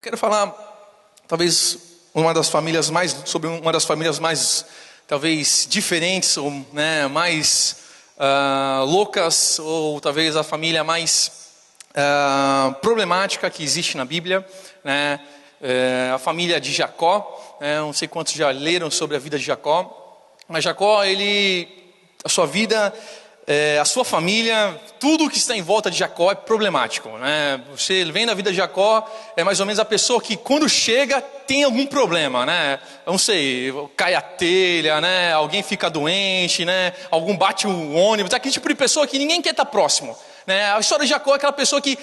Quero falar, talvez, sobre uma das famílias mais, talvez, diferentes, ou mais loucas, ou talvez a família mais problemática que existe na Bíblia, né? A família de Jacó. Não sei quantos já leram sobre a vida de Jacó, mas Jacó, a sua vida, a sua família, tudo que está em volta de Jacó é problemático, né? Você vem na vida de Jacó, é mais ou menos a pessoa que quando chega tem algum problema, né? Não sei, cai a telha, né? Alguém fica doente, né? Algum bate o ônibus, aquele tipo de pessoa que ninguém quer estar próximo, né? A história de Jacó é aquela pessoa que,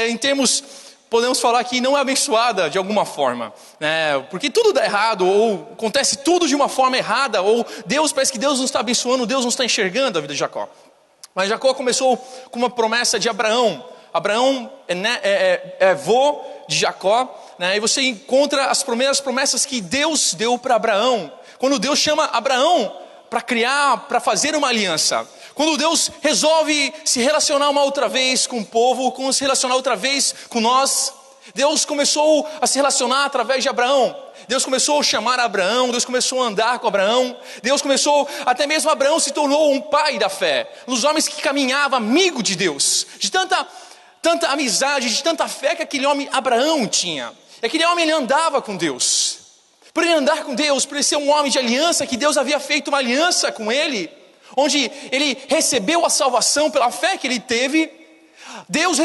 em termos, podemos falar que não é abençoada de alguma forma, né? Porque tudo dá errado, ou acontece tudo de uma forma errada, ou parece que Deus não está abençoando, Deus não está enxergando a vida de Jacó. Mas Jacó começou com uma promessa de Abraão. Abraão é avô de Jacó, né? E você encontra as primeiras promessas que Deus deu para Abraão. Quando Deus chama Abraão para fazer uma aliança. Quando Deus resolve se relacionar uma outra vez com o povo, se relacionar outra vez com nós, Deus começou a se relacionar através de Abraão. Deus começou a chamar Abraão, Deus começou a andar com Abraão. Até mesmo Abraão se tornou um pai da fé. Um dos homens que caminhava amigo de Deus. De tanta amizade, de tanta fé que aquele homem Abraão tinha. E aquele homem, ele andava com Deus. Por ele andar com Deus, por ele ser um homem de aliança, que Deus havia feito uma aliança com ele, onde ele recebeu a salvação pela fé que ele teve, Deus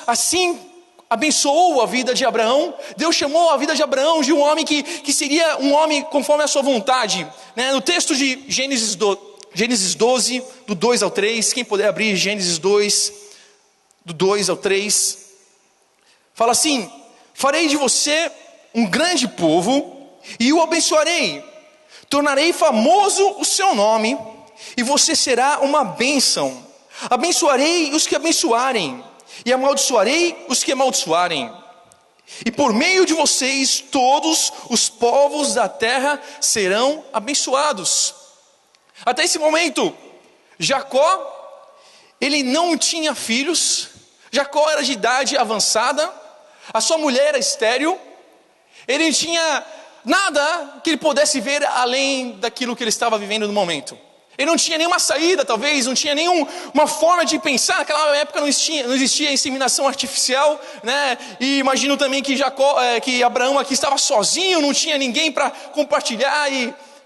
assim abençoou a vida de Abraão. Deus chamou a vida de Abraão de um homem que seria um homem conforme a sua vontade, né? No texto de Gênesis 12, do 2 ao 3, quem puder abrir Gênesis 2, do 2 ao 3, fala assim: farei de você um grande povo e o abençoarei, tornarei famoso o seu nome, e você será uma bênção. Abençoarei os que abençoarem, e amaldiçoarei os que amaldiçoarem. E por meio de vocês, todos os povos da terra serão abençoados. Até esse momento, Jacó, ele não tinha filhos. Jacó era de idade avançada. A sua mulher era estéril. Ele não tinha nada que ele pudesse ver além daquilo que ele estava vivendo no momento. Ele não tinha nenhuma saída, talvez, não tinha nenhuma forma de pensar. Naquela época não existia inseminação artificial, né? E imagino também que Abraão aqui estava sozinho, não tinha ninguém para compartilhar.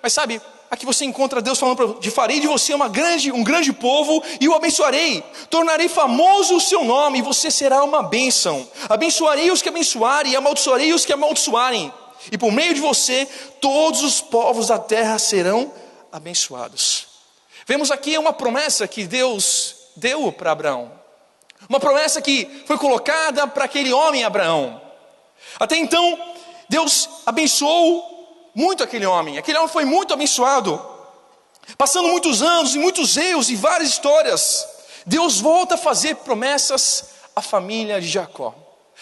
Mas sabe, aqui você encontra Deus falando: farei de você um grande povo e o abençoarei. Tornarei famoso o seu nome e você será uma bênção. Abençoarei os que abençoarem e amaldiçoarei os que amaldiçoarem. E por meio de você, todos os povos da terra serão abençoados. Vemos aqui uma promessa que Deus deu para Abraão. Uma promessa que foi colocada para aquele homem Abraão. Até então, Deus abençoou muito aquele homem. Aquele homem foi muito abençoado. Passando muitos anos e muitos erros e várias histórias, Deus volta a fazer promessas à família de Jacó.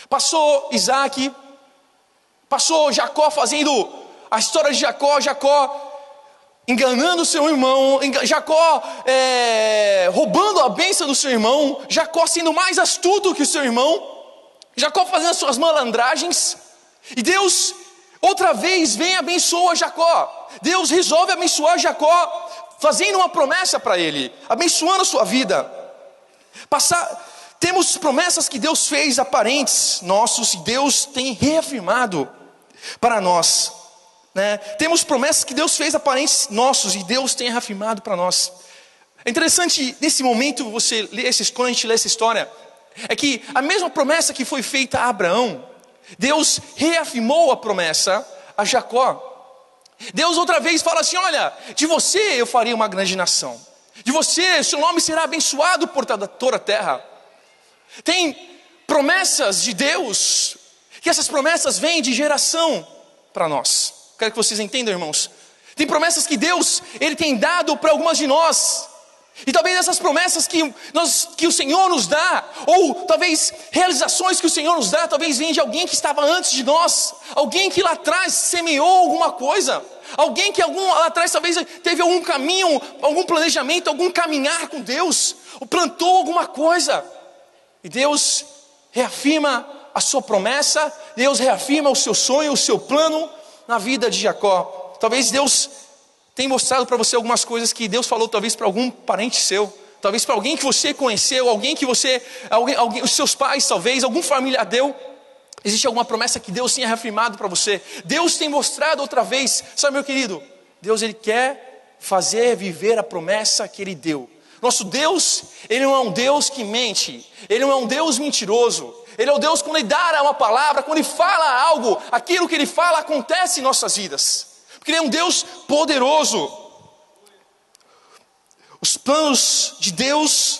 Passou Isaac, passou Jacó fazendo a história de Jacó enganando seu irmão, Jacó roubando a bênção do seu irmão, Jacó sendo mais astuto que o seu irmão, Jacó fazendo as suas malandragens, e Deus outra vez vem e abençoa Jacó. Deus resolve abençoar Jacó, fazendo uma promessa para ele, abençoando a sua vida. Temos promessas que Deus fez a parentes nossos, e Deus tem reafirmado para nós, né? Temos promessas que Deus fez a parentes nossos, e Deus tem reafirmado para nós. É interessante, nesse momento, quando a gente lê essa história, é que a mesma promessa que foi feita a Abraão, Deus reafirmou a promessa a Jacó. Deus outra vez fala assim: olha, de você eu farei uma grande nação, de você, seu nome será abençoado por toda a terra. Tem promessas de Deus, que essas promessas vêm de geração para nós. Quero que vocês entendam, irmãos. Tem promessas que Deus, Ele tem dado para algumas de nós. E talvez essas promessas que o Senhor nos dá, ou talvez realizações que o Senhor nos dá, talvez venham de alguém que estava antes de nós. Alguém que lá atrás semeou alguma coisa. Alguém que lá atrás talvez teve algum caminho, algum planejamento, algum caminhar com Deus. Ou plantou alguma coisa. E Deus reafirma a sua promessa, Deus reafirma o seu sonho, o seu plano na vida de Jacó. Talvez Deus tenha mostrado para você algumas coisas que Deus falou talvez para algum parente seu, talvez para alguém que você conheceu, alguém, os seus pais talvez, algum familiar deu. Existe alguma promessa que Deus tenha reafirmado para você. Deus tem mostrado outra vez. Sabe, meu querido, Deus ele quer fazer viver a promessa que Ele deu. Nosso Deus, Ele não é um Deus que mente. Ele não é um Deus mentiroso. Ele é o Deus quando Ele dá uma palavra, quando Ele fala algo, aquilo que Ele fala acontece em nossas vidas. Porque Ele é um Deus poderoso. Os planos de Deus,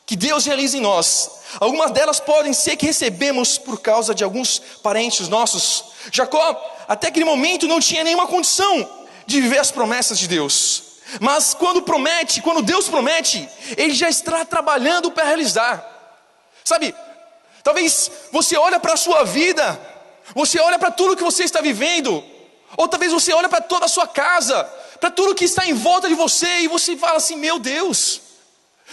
que Deus realiza em nós, algumas delas podem ser que recebemos por causa de alguns parentes nossos. Jacó, até aquele momento, não tinha nenhuma condição de viver as promessas de Deus. Mas quando Deus promete, Ele já está trabalhando para realizar. Sabe, talvez você olha para a sua vida, você olha para tudo que você está vivendo, ou talvez você olha para toda a sua casa, para tudo que está em volta de você, e você fala assim, meu Deus,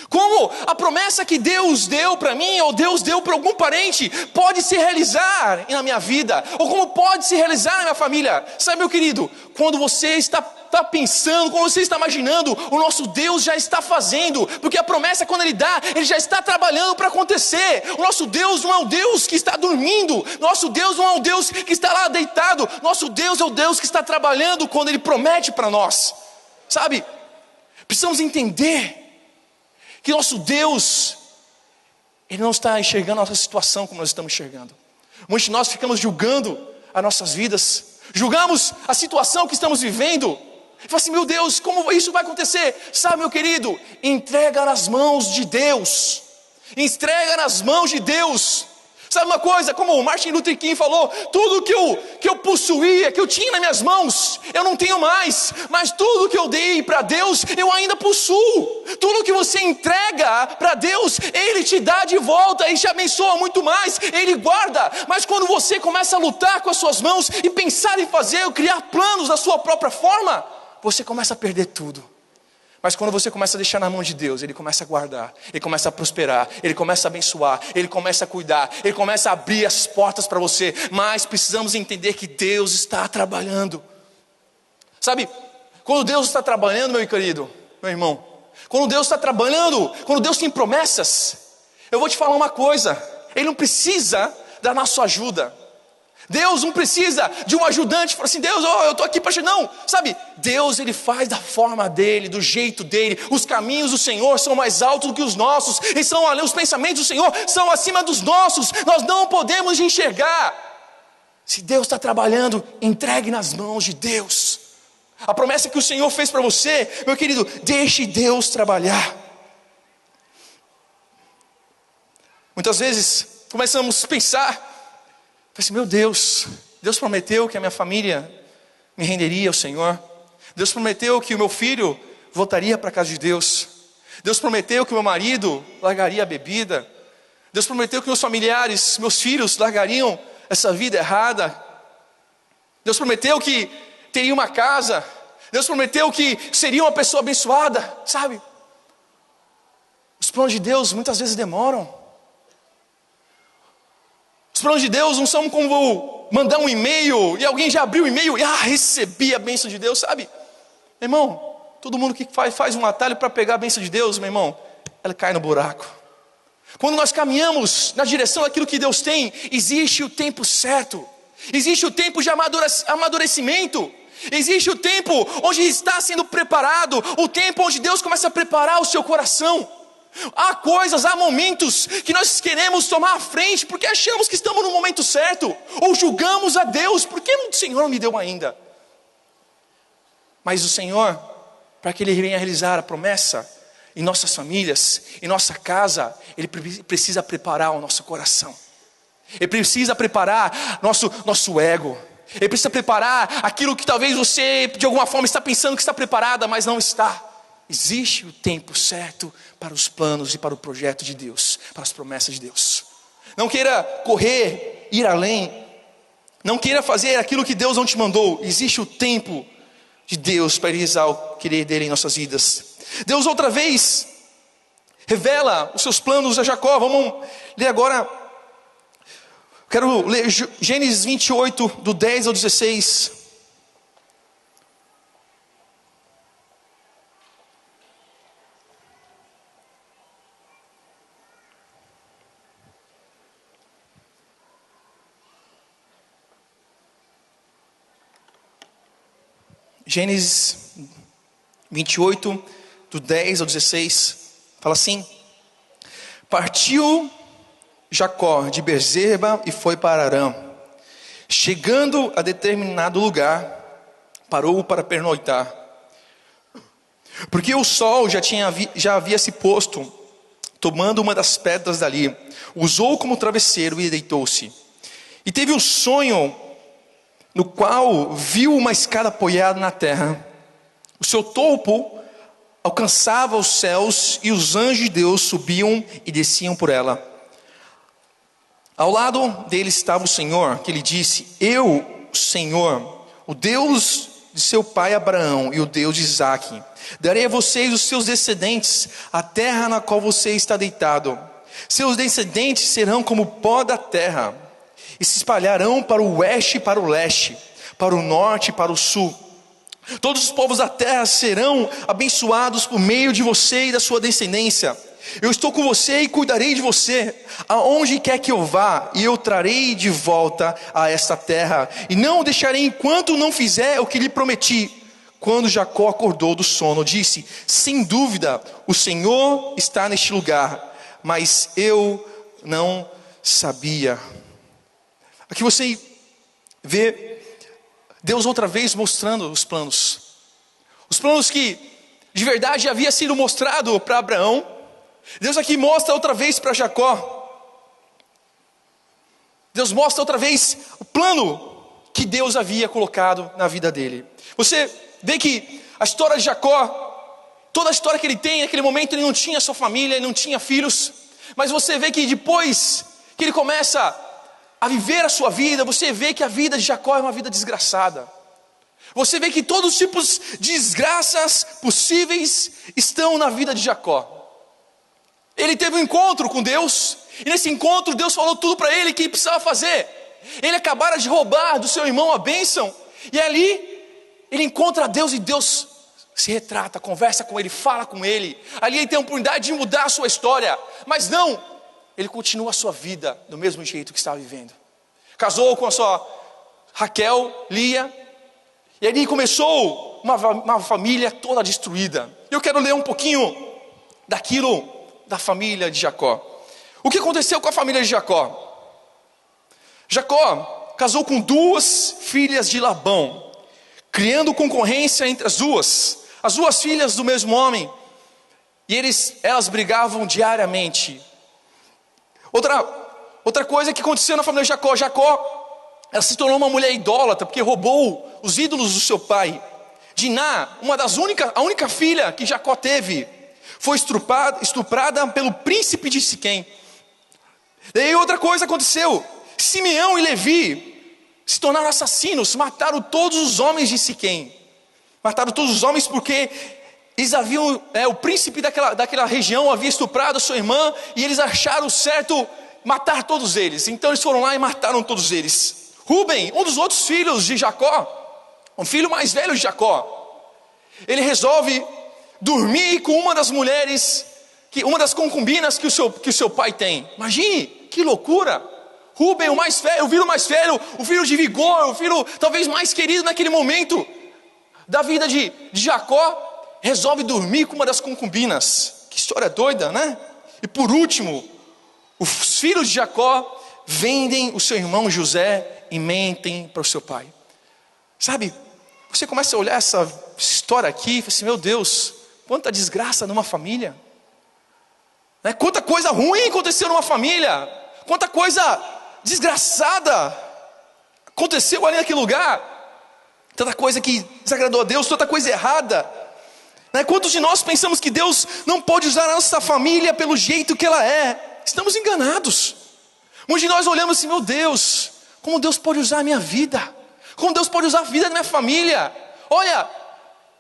como a promessa que Deus deu para mim, ou Deus deu para algum parente, pode se realizar na minha vida, ou como pode se realizar na minha família? Sabe, meu querido, quando você está pensando, quando você está imaginando, o nosso Deus já está fazendo, porque a promessa quando Ele dá, Ele já está trabalhando para acontecer. O nosso Deus não é um Deus que está dormindo, nosso Deus não é um Deus que está lá deitado, nosso Deus é o Deus que está trabalhando quando Ele promete para nós. Sabe, precisamos entender que nosso Deus, Ele não está enxergando a nossa situação como nós estamos enxergando. Muitos de nós ficamos julgando as nossas vidas, julgamos a situação que estamos vivendo, e fala assim, meu Deus, como isso vai acontecer? Sabe, meu querido, entrega nas mãos de Deus, entrega nas mãos de Deus. Sabe uma coisa, como o Martin Luther King falou, tudo que eu possuía, que eu tinha nas minhas mãos, eu não tenho mais, mas tudo que eu dei para Deus, eu ainda possuo. Tudo que você entrega para Deus, Ele te dá de volta, Ele te abençoa muito mais, Ele guarda. Mas quando você começa a lutar com as suas mãos e pensar em fazer, ou criar planos da sua própria forma, você começa a perder tudo. Mas quando você começa a deixar na mão de Deus, Ele começa a guardar, Ele começa a prosperar, Ele começa a abençoar, Ele começa a cuidar, Ele começa a abrir as portas para você. Mas precisamos entender que Deus está trabalhando. Sabe, quando Deus está trabalhando, meu querido, meu irmão, quando Deus está trabalhando, quando Deus tem promessas, eu vou te falar uma coisa, Ele não precisa da nossa ajuda. Deus não precisa de um ajudante, fala assim, Deus, eu estou aqui para ajudar. Não, sabe, Deus Ele faz da forma dEle, do jeito dEle. Os caminhos do Senhor são mais altos do que os nossos, os pensamentos do Senhor são acima dos nossos. Nós não podemos enxergar. Se Deus está trabalhando, entregue nas mãos de Deus. A promessa que o Senhor fez para você, meu querido, deixe Deus trabalhar. Muitas vezes começamos a pensar, assim, meu Deus, Deus prometeu que a minha família me renderia ao Senhor. Deus prometeu que o meu filho voltaria para a casa de Deus. Deus prometeu que o meu marido largaria a bebida. Deus prometeu que meus familiares, meus filhos largariam essa vida errada. Deus prometeu que teria uma casa. Deus prometeu que seria uma pessoa abençoada, sabe? Os planos de Deus muitas vezes demoram. Os planos de Deus não são como mandar um e-mail e alguém já abriu o e-mail e recebi a bênção de Deus, sabe? Meu irmão, todo mundo que faz um atalho para pegar a bênção de Deus, meu irmão, ela cai no buraco. Quando nós caminhamos na direção daquilo que Deus tem, existe o tempo certo, existe o tempo de amadurecimento, existe o tempo onde está sendo preparado, o tempo onde Deus começa a preparar o seu coração. Há coisas, há momentos que nós queremos tomar a frente porque achamos que estamos no momento certo, ou julgamos a Deus, porque o Senhor não me deu ainda. Mas o Senhor, para que Ele venha realizar a promessa em nossas famílias, em nossa casa, Ele precisa preparar o nosso coração. Ele precisa preparar nosso ego. Ele precisa preparar aquilo que talvez você de alguma forma está pensando que está preparada, mas não está. Existe o tempo certo para os planos e para o projeto de Deus, para as promessas de Deus. Não queira correr, ir além. Não queira fazer aquilo que Deus não te mandou. Existe o tempo de Deus para realizar o querer dele em nossas vidas. Deus outra vez revela os seus planos a Jacó. Vamos ler agora o Quero ler Gênesis 28, do 10 ao 16. Gênesis 28, do 10 ao 16, fala assim: Partiu Jacó de Beerseba e foi para Harã. Chegando a determinado lugar, parou para pernoitar, porque o sol já havia se posto. Tomando uma das pedras dali, usou como travesseiro e deitou-se. E teve um sonho, no qual viu uma escada apoiada na terra. O seu topo alcançava os céus, e os anjos de Deus subiam e desciam por ela. Ao lado dele estava o Senhor, que lhe disse: Eu, Senhor, o Deus de seu pai Abraão e o Deus de Isaque, darei a vocês os seus descendentes a terra na qual você está deitado. Seus descendentes serão como o pó da terra, e se espalharão para o oeste e para o leste, para o norte e para o sul. Todos os povos da terra serão abençoados por meio de você e da sua descendência. Eu estou com você e cuidarei de você, aonde quer que eu vá, e eu trarei de volta a esta terra, e não o deixarei enquanto não fizer o que lhe prometi. Quando Jacó acordou do sono, disse: Sem dúvida, o Senhor está neste lugar, mas eu não sabia. Aqui você vê Deus outra vez mostrando os planos que de verdade havia sido mostrado para Abraão. Deus aqui mostra outra vez para Jacó. Deus mostra outra vez o plano que Deus havia colocado na vida dele. Você vê que a história de Jacó, toda a história que ele tem, naquele momento ele não tinha sua família, ele não tinha filhos. Mas você vê que depois que ele começa a viver a sua vida, você vê que a vida de Jacó é uma vida desgraçada. Você vê que todos os tipos de desgraças possíveis estão na vida de Jacó. Ele teve um encontro com Deus, e nesse encontro Deus falou tudo para ele que precisava fazer. Ele acabara de roubar do seu irmão a bênção, e ali ele encontra Deus, e Deus se retrata, conversa com ele, fala com ele. Ali ele tem a oportunidade de mudar a sua história, mas não, ele continua a sua vida do mesmo jeito que estava vivendo. Casou com a sua Raquel, Lia, e ali começou uma família toda destruída. Eu quero ler um pouquinho daquilo da família de Jacó. O que aconteceu com a família de Jacó? Jacó casou com 2 filhas de Labão, criando concorrência entre as duas filhas do mesmo homem, e elas brigavam diariamente. Outra coisa que aconteceu na família de Jacó, ela se tornou uma mulher idólatra, porque roubou os ídolos do seu pai. Diná, a única filha que Jacó teve, foi estuprada pelo príncipe de Siquém. Daí outra coisa aconteceu: Simeão e Levi se tornaram assassinos, mataram todos os homens de Siquém. Mataram todos os homens porque eles haviam, o príncipe daquela região havia estuprado a sua irmã, e eles acharam certo matar todos eles. Então eles foram lá e mataram todos eles. Rúben, um dos outros filhos de Jacó, um filho mais velho de Jacó, ele resolve dormir com uma das mulheres, uma das concubinas que o seu pai tem. Imagine, que loucura. Rúben, o filho mais velho, o filho de vigor, o filho talvez mais querido naquele momento da vida de Jacó, resolve dormir com uma das concubinas. Que história doida, né? E por último, os filhos de Jacó vendem o seu irmão José e mentem para o seu pai. Sabe, você começa a olhar essa história aqui e fala assim: meu Deus, quanta desgraça numa família, né? Quanta coisa ruim aconteceu numa família, quanta coisa desgraçada aconteceu ali naquele lugar, tanta coisa que desagradou a Deus, tanta coisa errada, né? Quantos de nós pensamos que Deus não pode usar a nossa família pelo jeito que ela é? Estamos enganados. Muitos de nós olhamos assim: meu Deus, como Deus pode usar a minha vida, como Deus pode usar a vida da minha família. Olha,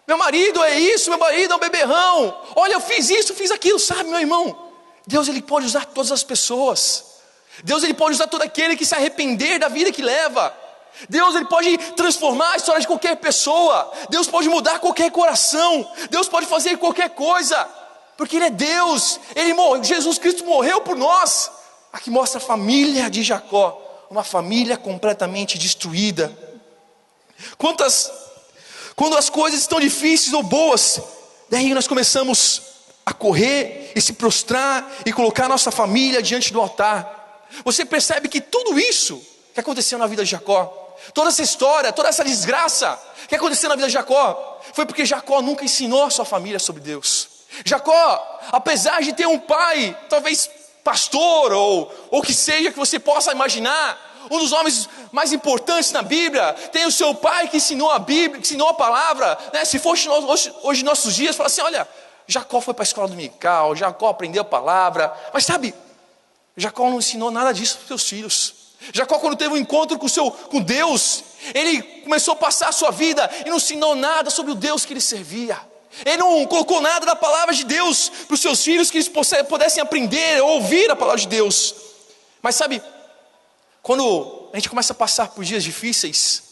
meu marido é isso, meu marido é um beberrão. Olha, eu fiz isso, fiz aquilo. Sabe, meu irmão, Deus ele pode usar todas as pessoas. Deus ele pode usar todo aquele que se arrepender da vida que leva. Deus ele pode transformar a história de qualquer pessoa. Deus pode mudar qualquer coração. Deus pode fazer qualquer coisa, porque Ele é Deus. Jesus Cristo morreu por nós. Aqui mostra a família de Jacó, uma família completamente destruída. Quando as coisas estão difíceis ou boas, daí nós começamos a correr e se prostrar e colocar nossa família diante do altar. Você percebe que tudo isso que aconteceu na vida de Jacó, toda essa história, toda essa desgraça que aconteceu na vida de Jacó, foi porque Jacó nunca ensinou a sua família sobre Deus. Jacó, apesar de ter um pai, talvez pastor ou que seja que você possa imaginar, um dos homens mais importantes na Bíblia, tem o seu pai que ensinou a Bíblia, que ensinou a palavra, né? Se fosse hoje nossos dias, fala assim, olha, Jacó foi para a escola dominical, Jacó aprendeu a palavra, mas sabe, Jacó não ensinou nada disso para os seus filhos. Jacó, quando teve um encontro com Deus, ele começou a passar a sua vida e não ensinou nada sobre o Deus que ele servia. Ele não colocou nada da palavra de Deus para os seus filhos, que eles pudessem aprender ou ouvir a palavra de Deus. Mas sabe, quando a gente começa a passar por dias difíceis,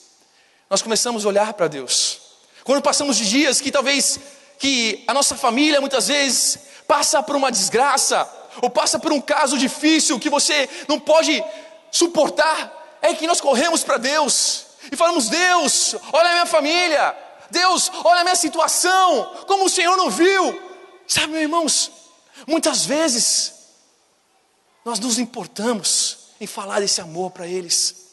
nós começamos a olhar para Deus. Quando passamos de dias que a nossa família muitas vezes passa por uma desgraça, ou passa por um caso difícil que você não pode suportar, é que nós corremos para Deus e falamos, Deus, olha a minha família, Deus, olha a minha situação, como o Senhor não viu. Sabe, meus irmãos, muitas vezes nós nos importamos em falar desse amor para eles.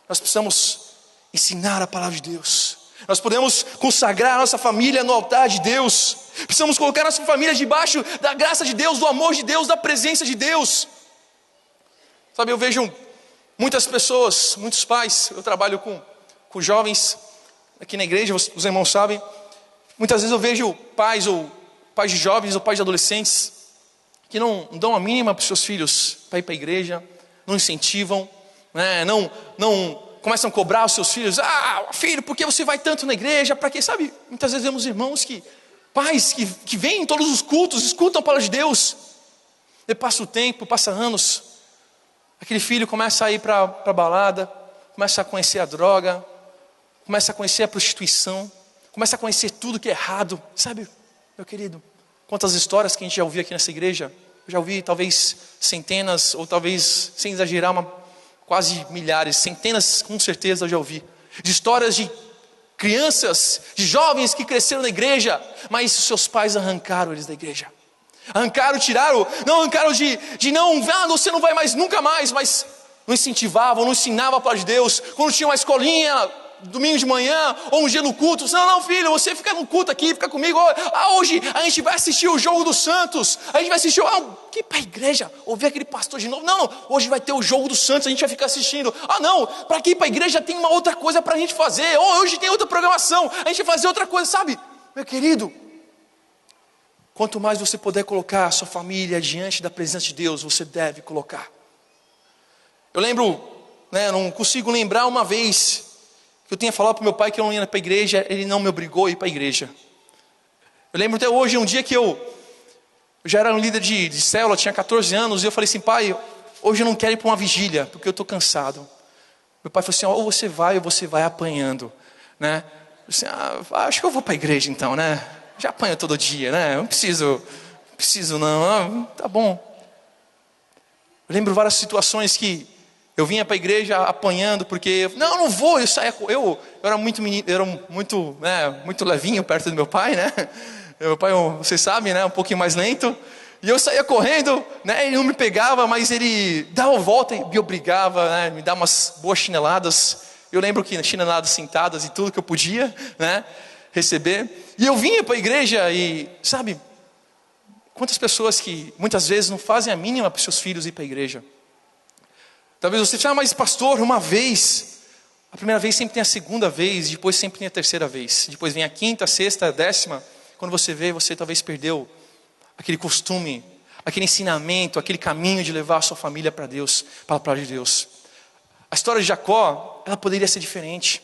Nós precisamos ensinar a palavra de Deus. Nós podemos consagrar a nossa família no altar de Deus. Precisamos colocar a nossa família debaixo da graça de Deus, do amor de Deus, da presença de Deus. Sabe, eu vejo muitas pessoas, muitos pais, eu trabalho com jovens aqui na igreja, os irmãos sabem. Muitas vezes eu vejo pais de jovens ou pais de adolescentes que não dão a mínima para os seus filhos para ir para a igreja, não incentivam, né? não começam a cobrar os seus filhos. Filho, por que você vai tanto na igreja? Para quê? Sabe, muitas vezes vemos irmãos pais que vêm em todos os cultos, escutam a palavra de Deus, e passa o tempo, passa anos, aquele filho começa a ir para a balada, começa a conhecer a droga, começa a conhecer a prostituição, começa a conhecer tudo que é errado. Sabe, meu querido, quantas histórias que a gente já ouviu aqui nessa igreja. Eu já ouvi talvez centenas, ou talvez, sem exagerar, quase milhares, centenas com certeza eu já ouvi, de histórias de crianças, de jovens que cresceram na igreja, mas seus pais arrancaram eles da igreja. Arrancaram de não, você não vai mais, nunca mais, mas não incentivavam, não ensinavam a palavra de Deus. Quando tinha uma escolinha, domingo de manhã, ou um dia no culto, não filho, você fica no culto aqui, fica comigo. Hoje a gente vai assistir o jogo dos Santos, a gente vai assistir, que ir para a igreja, ouvir aquele pastor de novo. Não, hoje vai ter o jogo dos Santos, a gente vai ficar assistindo. Para que ir para a igreja tem uma outra coisa para a gente fazer, hoje tem outra programação, a gente vai fazer outra coisa, sabe? Meu querido, quanto mais você puder colocar a sua família diante da presença de Deus, você deve colocar. Eu lembro, não consigo lembrar uma vez que eu tinha falado para o meu pai que eu não ia para a igreja, ele não me obrigou a ir para a igreja. Eu lembro até hoje, um dia que eu já era um líder de célula, tinha 14 anos, e eu falei assim, pai, hoje eu não quero ir para uma vigília, porque eu estou cansado. Meu pai falou assim, ou você vai apanhando, né? Eu disse, acho que eu vou para a igreja então, né? Já apanho todo dia, né? Não preciso não, tá bom. Eu lembro várias situações que eu vinha para a igreja apanhando, porque não vou, eu era muito menino, muito levinho perto do meu pai, né? Meu pai, vocês sabem, né? Um pouquinho mais lento. E eu saía correndo, né? Ele não me pegava, mas ele dava uma volta e me obrigava, né? Me dava umas boas chineladas. Eu lembro que chineladas sentadas e tudo que eu podia, né? Receber. E eu vinha para a igreja e, sabe, quantas pessoas que muitas vezes não fazem a mínima para os seus filhos ir para a igreja. Talvez você diga, mas pastor, uma vez, a primeira vez sempre tem a segunda vez, depois sempre tem a terceira vez, depois vem a quinta, a sexta, a décima. Quando você vê, você talvez perdeu aquele costume, aquele ensinamento, aquele caminho de levar a sua família para Deus, para a palavra de Deus. A história de Jacó, ela poderia ser diferente.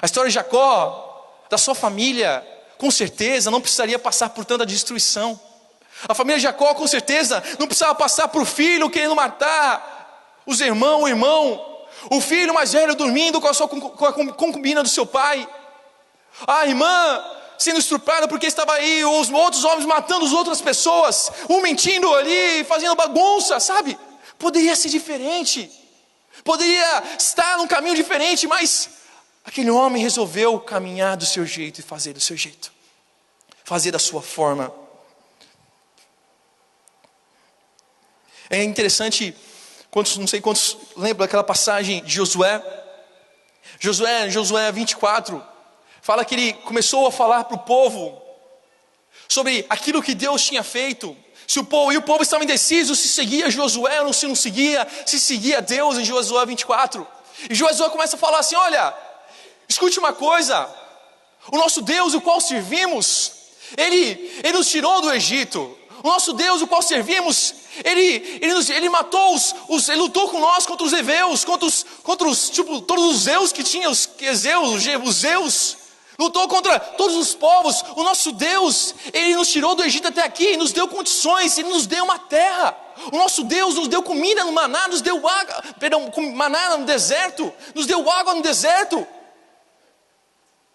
A história de Jacó, da sua família, com certeza não precisaria passar por tanta destruição. A família de Jacó, com certeza, não precisava passar para o filho querendo matar os irmãos, o irmão. O filho mais velho dormindo com a concubina do seu pai. A irmã sendo estuprada porque estava aí, os outros homens matando as outras pessoas. Um mentindo ali, fazendo bagunça, sabe? Poderia ser diferente. Poderia estar num caminho diferente, mas aquele homem resolveu caminhar do seu jeito e fazer do seu jeito. Fazer da sua forma. É interessante, não sei quantos lembram daquela passagem de Josué. Josué 24, fala que ele começou a falar para o povo sobre aquilo que Deus tinha feito. E o povo estava indeciso se seguia Josué ou se não seguia, se seguia Deus em Josué 24. E Josué começa a falar assim: olha, escute uma coisa, o nosso Deus, o qual servimos, Ele nos tirou do Egito. O nosso Deus, o qual servimos, Ele matou Ele lutou com nós contra os heveus, contra os todos os zeus que tinha, os zeus. Lutou contra todos os povos. O nosso Deus, Ele nos tirou do Egito até aqui, nos deu condições, Ele nos deu uma terra. O nosso Deus nos deu comida no maná, nos deu água, maná no deserto, nos deu água no deserto.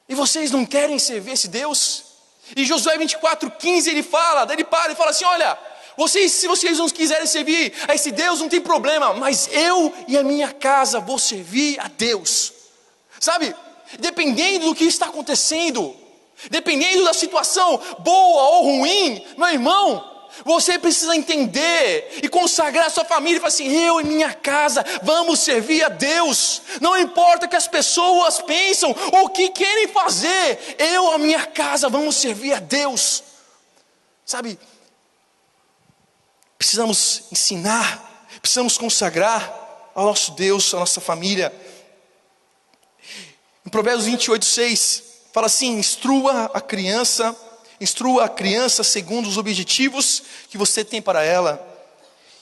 E vocês não querem servir esse Deus? E Josué 24:15 ele para e fala assim: olha, se vocês não quiserem servir a esse Deus, não tem problema, mas eu e a minha casa vou servir a Deus. Sabe, dependendo do que está acontecendo, dependendo da situação boa ou ruim, meu irmão, você precisa entender e consagrar a sua família e falar assim: eu e minha casa vamos servir a Deus. Não importa o que as pessoas pensam ou o que querem fazer, eu e a minha casa vamos servir a Deus. Sabe, precisamos ensinar, precisamos consagrar ao nosso Deus, à nossa família. Em Provérbios 28:6 fala assim: instrua a criança segundo os objetivos que você tem para ela,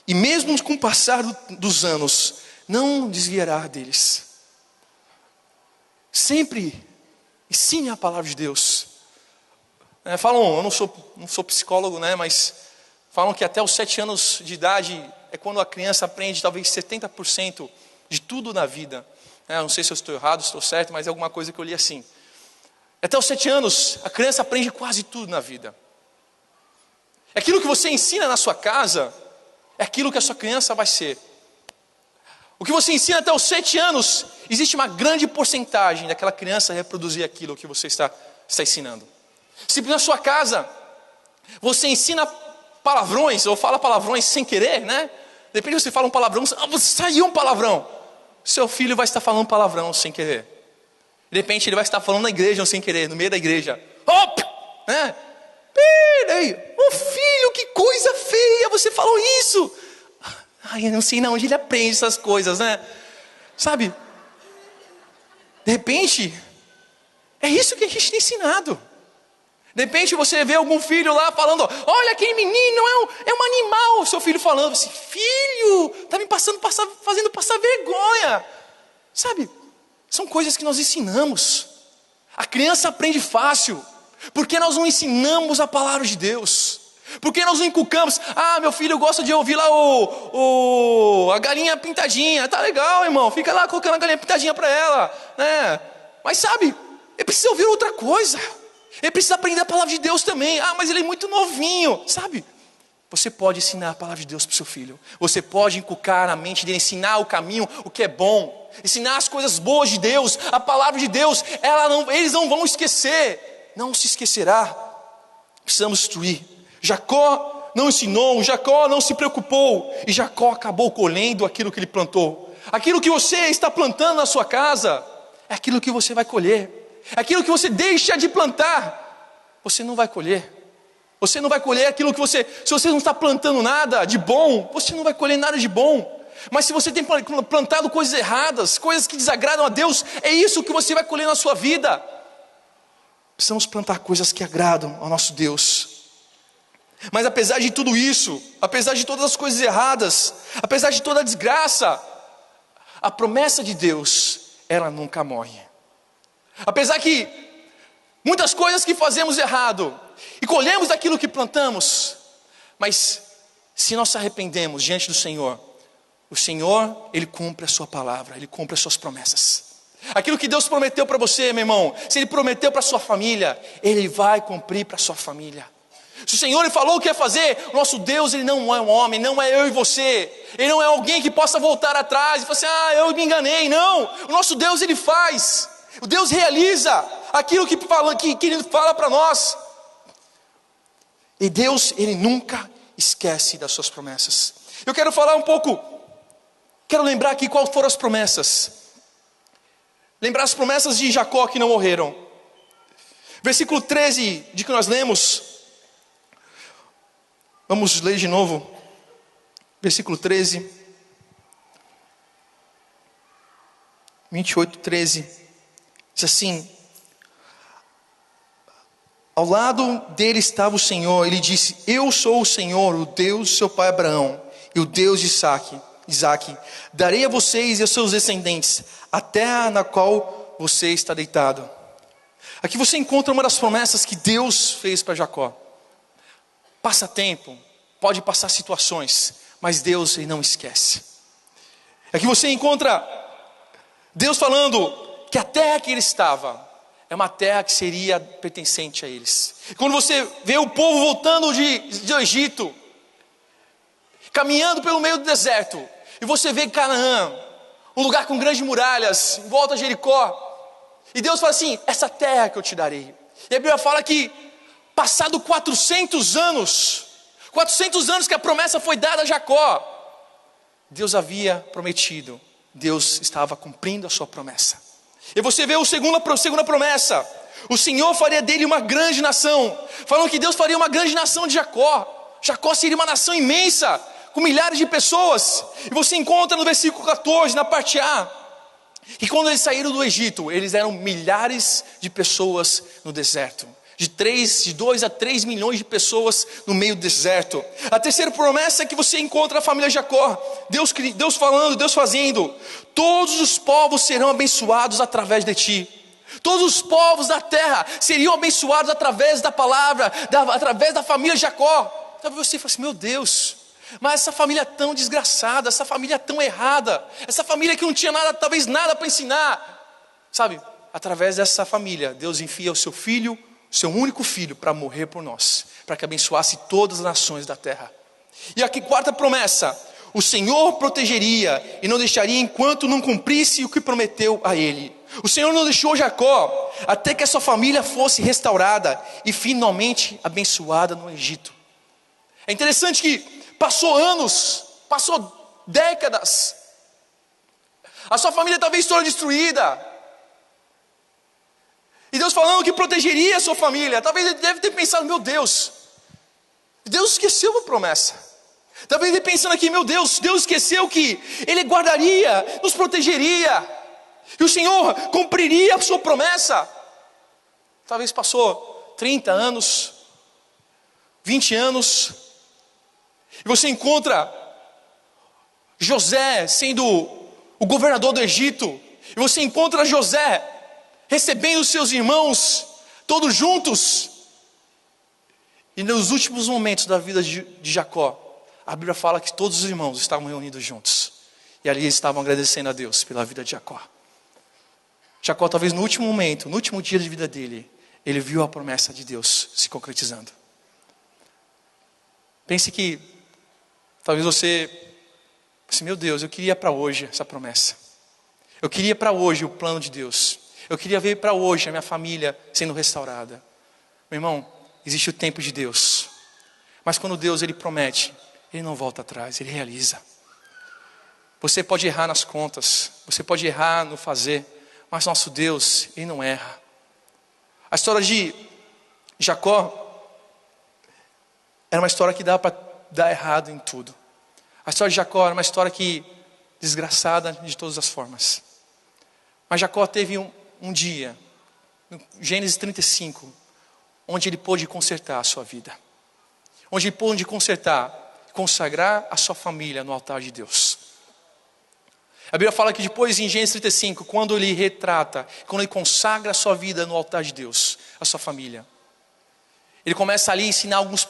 e mesmo com o passar dos anos, não desviará deles. Sempre ensine a palavra de Deus. Falam, eu não sou psicólogo, mas falam que até os 7 anos de idade é quando a criança aprende talvez 70% de tudo na vida. Não sei se eu estou errado, se estou certo, mas é alguma coisa que eu li assim. Até os 7 anos, a criança aprende quase tudo na vida. Aquilo que você ensina na sua casa, é aquilo que a sua criança vai ser. O que você ensina até os 7 anos, existe uma grande porcentagem daquela criança reproduzir aquilo que você está ensinando. Se na sua casa, você ensina palavrões, ou fala palavrões sem querer, de repente você fala um palavrão, saiu um palavrão. Seu filho vai estar falando palavrão sem querer. De repente ele vai estar falando na igreja sem querer, no meio da igreja. Peraí, filho, que coisa feia, você falou isso. Eu não sei onde ele aprende essas coisas, Sabe? De repente, é isso que a gente tem ensinado. De repente você vê algum filho lá falando: olha, aquele menino é um animal. Seu filho falando assim: filho, está me fazendo passar vergonha. Sabe? São coisas que nós ensinamos. A criança aprende fácil, porque nós não ensinamos a palavra de Deus. Porque nós não inculcamos: meu filho gosta de ouvir lá a galinha pintadinha. Tá legal, irmão, fica lá colocando a galinha pintadinha para ela, Mas sabe, ele precisa ouvir outra coisa. Ele precisa aprender a palavra de Deus também. Mas ele é muito novinho, sabe? Você pode ensinar a palavra de Deus para o seu filho. Você pode inculcar na mente dele, ensinar o caminho, o que é bom. Ensinar as coisas boas de Deus. A palavra de Deus, eles não vão esquecer. Não se esquecerá. Precisamos instruir. Jacó não ensinou, Jacó não se preocupou. E Jacó acabou colhendo aquilo que ele plantou. Aquilo que você está plantando na sua casa, é aquilo que você vai colher. É aquilo que você deixa de plantar, você não vai colher. Você não vai colher aquilo que se você não está plantando nada de bom, você não vai colher nada de bom. Mas se você tem plantado coisas erradas, coisas que desagradam a Deus, é isso que você vai colher na sua vida. Precisamos plantar coisas que agradam ao nosso Deus. Mas apesar de tudo isso, apesar de todas as coisas erradas, apesar de toda a desgraça, a promessa de Deus, ela nunca morre. Apesar que muitas coisas que fazemos errado e colhemos daquilo que plantamos, Mas se nós se arrependemos diante do Senhor, o Senhor, Ele cumpre a sua palavra, Ele cumpre as suas promessas. Aquilo que Deus prometeu para você, meu irmão, se Ele prometeu para a sua família, Ele vai cumprir para a sua família. Se o Senhor Ele falou o que ia fazer, o nosso Deus, Ele não é um homem, não é eu e você. Ele não é alguém que possa voltar atrás e falar assim, eu me enganei. Não, o nosso Deus Ele faz. O Deus realiza aquilo que Ele fala para nós. E Deus, Ele nunca esquece das suas promessas. Eu quero falar um pouco, quero lembrar aqui quais foram as promessas. Lembrar as promessas de Jacó que não morreram. Versículo 13 de que nós lemos. Vamos ler de novo. Versículo 13. 28, 13. Diz assim: ao lado dele estava o Senhor. Ele disse: eu sou o Senhor, o Deus de seu pai Abraão, e o Deus de Isaque. Darei a vocês e aos seus descendentes a terra na qual você está deitado. Aqui você encontra uma das promessas que Deus fez para Jacó. Passa tempo, pode passar situações, mas Deus, Ele não esquece. Aqui você encontra Deus falando que a terra que ele estava é uma terra que seria pertencente a eles. Quando você vê o povo voltando do Egito, caminhando pelo meio do deserto, e você vê Canaã, um lugar com grandes muralhas, em volta de Jericó, e Deus fala assim: essa terra que eu te darei. E a Bíblia fala que, passado 400 anos que a promessa foi dada a Jacó, Deus havia prometido, Deus estava cumprindo a sua promessa. E você vê a segunda promessa: o Senhor faria dele uma grande nação. Falando que Deus faria uma grande nação de Jacó. Jacó seria uma nação imensa, com milhares de pessoas. E você encontra no versículo 14, na parte A, que quando eles saíram do Egito, eles eram milhares de pessoas no deserto. De 2 a 3 milhões de pessoas no meio do deserto. A terceira promessa é que você encontra a família Jacó. Deus falando, Deus fazendo: todos os povos serão abençoados através de ti. Todos os povos da terra seriam abençoados através da palavra, através da família Jacó. Talvez você fale assim: meu Deus, mas essa família tão desgraçada, essa família tão errada, essa família que não tinha nada, talvez nada para ensinar. Sabe, através dessa família, Deus envia o seu filho, seu único filho, para morrer por nós, para que abençoasse todas as nações da terra. E aqui, quarta promessa: o Senhor protegeria e não deixaria enquanto não cumprisse o que prometeu a ele. O Senhor não deixou Jacó até que a sua família fosse restaurada e finalmente abençoada no Egito. É interessante que passou anos, passou décadas, a sua família talvez toda destruída, e Deus falando que protegeria a sua família. Talvez ele deve ter pensado: meu Deus, Deus esqueceu a promessa. Talvez ele pensando aqui: meu Deus, Deus esqueceu que Ele guardaria, nos protegeria, e o Senhor cumpriria a sua promessa. Talvez passou 30 anos, 20 anos, e você encontra José sendo o governador do Egito, e você encontra José recebendo os seus irmãos, todos juntos. E nos últimos momentos da vida de Jacó, a Bíblia fala que todos os irmãos estavam reunidos juntos. E ali eles estavam agradecendo a Deus pela vida de Jacó. Jacó, talvez no último momento, no último dia de vida dele, ele viu a promessa de Deus se concretizando. Pense que, talvez você pense: meu Deus, eu queria para hoje essa promessa. Eu queria para hoje o plano de Deus. Eu queria ver para hoje a minha família sendo restaurada. Meu irmão, existe o tempo de Deus. Mas quando Deus Ele promete, Ele não volta atrás, Ele realiza. Você pode errar nas contas, você pode errar no fazer, mas nosso Deus, Ele não erra. A história de Jacó era uma história que dava para dar errado em tudo. A história de Jacó era uma história que desgraçada de todas as formas. Mas Jacó teve um dia, no Gênesis 35, onde ele pôde consertar a sua vida. Onde ele pôde consagrar a sua família no altar de Deus. A Bíblia fala que depois, em Gênesis 35, quando ele retrata, quando ele consagra a sua vida no altar de Deus, a sua família, ele começa ali a ensinar alguns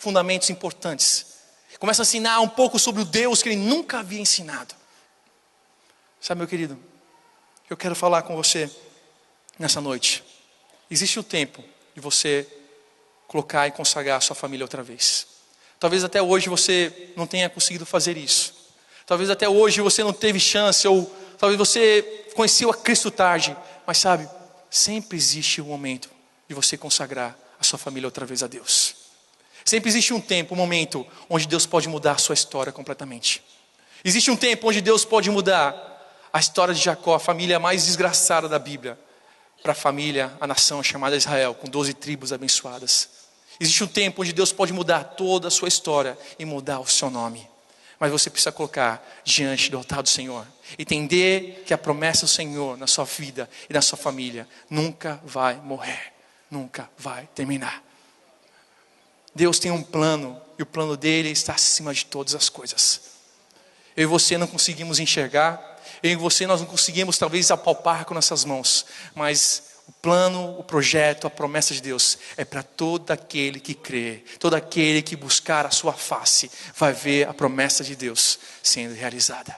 fundamentos importantes. Começa a ensinar um pouco sobre o Deus que ele nunca havia ensinado. Sabe, meu querido, eu quero falar com você nessa noite. Existe o tempo de você colocar e consagrar a sua família outra vez. Talvez até hoje você não tenha conseguido fazer isso. Talvez até hoje você não teve chance, ou talvez você conheceu a Cristo tarde. Mas sabe, sempre existe um momento de você consagrar a sua família outra vez a Deus. Sempre existe um tempo, um momento, onde Deus pode mudar a sua história completamente. Existe um tempo onde Deus pode mudar a história de Jacó, a família mais desgraçada da Bíblia, para a família, a nação chamada Israel, com 12 tribos abençoadas. Existe um tempo onde Deus pode mudar toda a sua história e mudar o seu nome. Mas você precisa colocar diante do altar do Senhor. Entender que a promessa do Senhor na sua vida e na sua família nunca vai morrer. Nunca vai terminar. Deus tem um plano e o plano dele está acima de todas as coisas. Eu e você não conseguimos enxergar. Eu e você nós não conseguimos talvez apalpar com nossas mãos. Mas o plano, o projeto, a promessa de Deus é para todo aquele que crê. Todo aquele que buscar a sua face vai ver a promessa de Deus sendo realizada.